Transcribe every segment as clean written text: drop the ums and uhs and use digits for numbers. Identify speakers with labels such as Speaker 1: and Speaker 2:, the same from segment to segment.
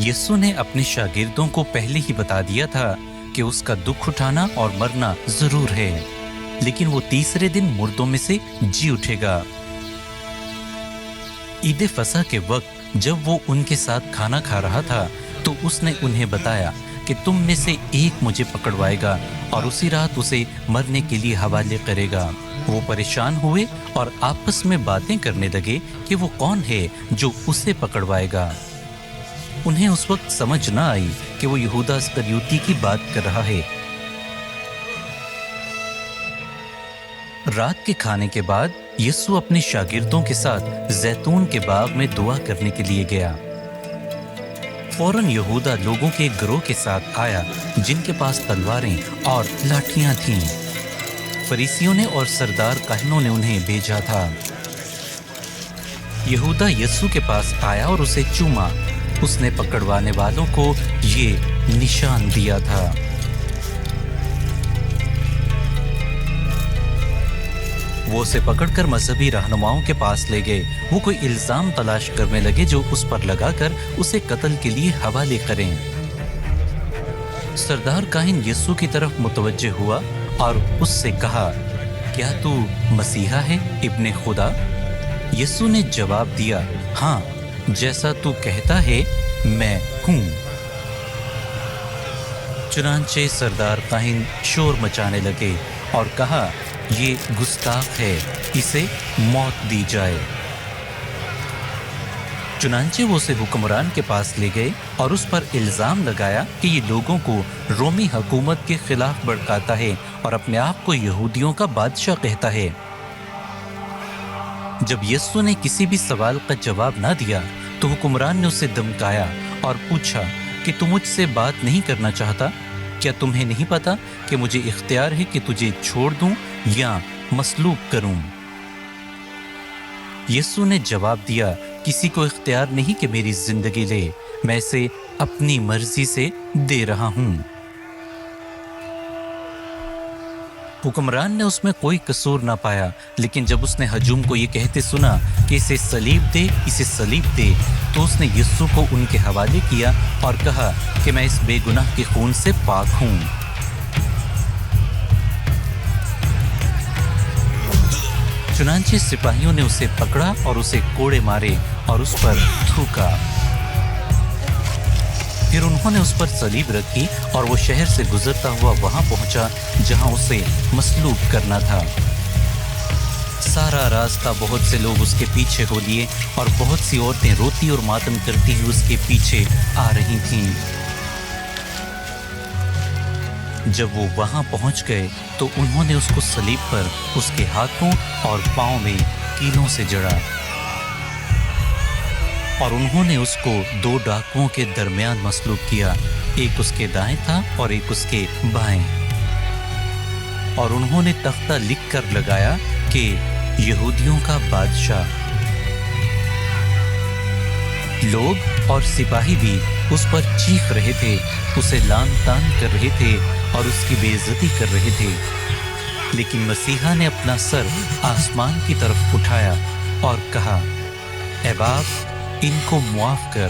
Speaker 1: यीशु ने अपने शागिर्दों को पहले ही बता दिया था कि उसका दुख उठाना और मरना जरूर है, लेकिन वो तीसरे दिन मुर्दों में से जी उठेगा। ईद फसह के वक्त जब वो उनके साथ खाना खा रहा था तो उसने उन्हें बताया कि तुम में से एक मुझे पकड़वाएगा और उसी रात उसे मरने के लिए हवाले करेगा। वो परेशान हुए और आपस में बातें करने लगे कि वो कौन है जो उसे पकड़वाएगा। उन्हें उस वक्त समझ न आई कि वो यहूदा इस्करियोती की बात कर रहा है। रात के खाने के बाद यीशु अपने शागिर्दों के साथ जैतून के बाग में दुआ करने के लिए गया। फौरन यहूदा लोगों के एक गिरोह के साथ आया जिनके पास तलवारें और लाठियां थीं। फरीसियों ने और सरदार काहिनों ने उन्हें भेजा था। यहूदा यीशु के पास आया और उसे चूमा। उसने पकड़वाने वालों को ये निशान दिया था। वो उसे पकड़कर मजहबी रहनुमाओं के पास ले गए। वो कोई इल्जाम तलाश करने लगे जो उस पर लगाकर उसे कत्ल के लिए हवाले करें। सरदार काहिन यीशु की तरफ मुतवज्जे हुआ और उससे कहा, क्या तू मसीहा है, इब्ने खुदा? यीशु ने जवाब दिया, हाँ, जैसा तू कहता है मैं हूँ। चुनांचे सरदार काहिन शोर मचाने लगे और कहा, ये गुस्ताख है, इसे मौत दी जाए। चुनांचे वो उसे हुक्मरान के पास ले गए और उस पर इल्जाम लगाया कि ये लोगों को रोमी हुकूमत के खिलाफ भड़काता है और अपने आप को यहूदियों का बादशाह कहता है। जब यीशु ने किसी भी सवाल का जवाब ना दिया तो हुक्मरान ने उसे धमकाया और पूछा कि तू मुझसे बात नहीं करना चाहता? क्या तुम्हें नहीं पता कि मुझे इख्तियार है कि तुझे छोड़ दूं या मसलूब करूं? यीशु ने जवाब दिया, किसी को इख्तियार नहीं कि मेरी जिंदगी ले, मैं इसे अपनी मर्जी से दे रहा हूं। हुक्मरान ने उसमें कोई कसूर ना पाया, लेकिन जब उसने हजूम को ये कहते सुना कि इसे सलीब दे, इसे सलीब दे, तो उसने यीशु को उनके हवाले किया और कहा कि मैं इस बेगुनाह के खून से पाक हूं। चुनांचे सिपाहियों ने उसे पकड़ा और उसे कोड़े मारे और उस पर थूका। फिर उन्होंने उस पर सलीब रखी और वो शहर से गुजरता हुआ वहां पहुंचा जहां उसे मसलूब करना था। सारा रास्ता बहुत से लोग उसके पीछे हो लिए और बहुत सी औरतें रोती और मातम करती हुई उसके पीछे आ रही थीं। जब वो वहां पहुंच गए तो उन्होंने उसको सलीब पर उसके हाथों और पांव में कीलों से जड़ा और उन्होंने उसको दो डाकुओं के दरमियान मसलूब किया, एक उसके दाएं था और एक उसके बाएं। और उन्होंने तख्ता लिख कर लगाया कि यहूदियों का बादशाह। लोग और सिपाही भी उस पर चीख रहे थे, उसे लान तान कर रहे थे और उसकी बेइज्जती कर रहे थे। लेकिन मसीहा ने अपना सर आसमान की तरफ उठाया और कहा, ऐ बाप, इनको मुआफ कर,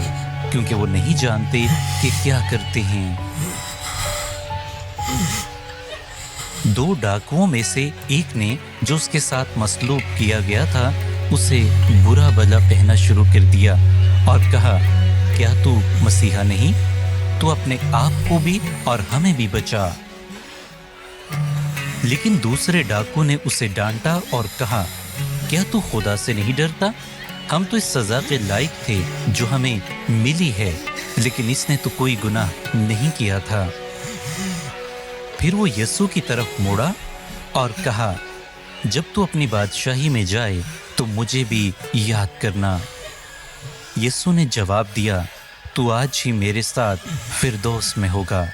Speaker 1: क्योंकि वो नहीं जानते कि क्या करते हैं। दो डाकुओं में से एक ने, जो उसके साथ मसलूब किया गया था, उसे बुरा भला कहना शुरू कर दिया और कहा, क्या तू मसीहा नहीं? तू अपने आप को भी और हमें भी बचा। लेकिन दूसरे डाकू ने उसे डांटा और कहा, क्या तू खुदा से नहीं डरता? हम तो इस सजा के लायक थे जो हमें मिली है, लेकिन इसने तो कोई गुनाह नहीं किया था। फिर वो यीशु की तरफ मुड़ा और कहा, जब तू अपनी बादशाही में जाए तो मुझे भी याद करना। यीशु ने जवाब दिया, तू आज ही मेरे साथ फिरदौस में होगा।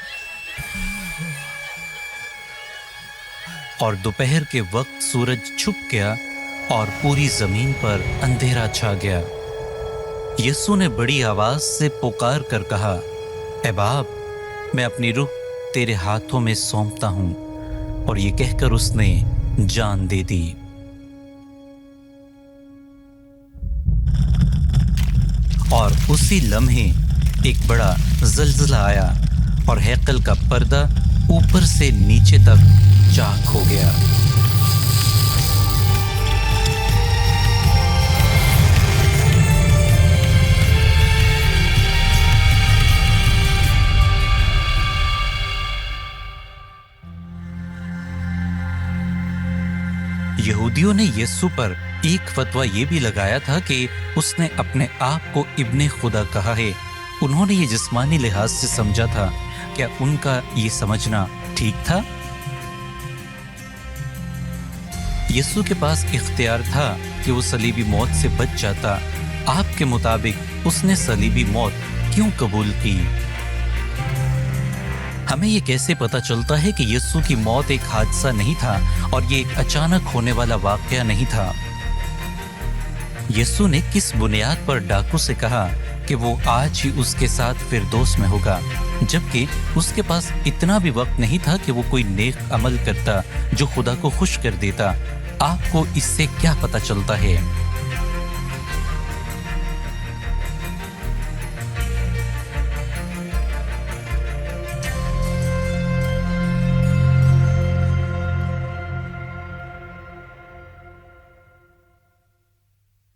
Speaker 1: और दोपहर के वक्त सूरज छुप गया और पूरी जमीन पर अंधेरा छा गया। यीशु ने बड़ी आवाज से पुकार कर कहा, ऐ बाप, मैं अपनी रूह तेरे हाथों में सौंपता हूं। और ये कहकर उसने जान दे दी। और उसी लम्हे एक बड़ा जलजला आया और हैकल का पर्दा ऊपर से नीचे तक चाक हो गया। यहूदियों ने यीशु पर एक फतवा ये भी लगाया था कि उसने अपने आप को इब्ने खुदा कहा है। उन्होंने ये जिस्मानी लिहाज से समझा था। क्या उनका ये समझना ठीक था? यीशु के पास इख्तियार था कि वो सलीबी मौत से बच जाता। आपके मुताबिक उसने सलीबी मौत क्यों कबूल की? हमें ये कैसे पता चलता है कि यीशु की मौत एक हादसा नहीं था और ये एक अचानक होने वाला वाकया नहीं था? यीशु ने किस बुनियाद पर डाकू से कहा कि वो आज ही उसके साथ फिरदौस में होगा, जबकि उसके पास इतना भी वक्त नहीं था कि वो कोई नेक अमल करता जो खुदा को खुश कर देता? आपको इससे क्या पता चलता है?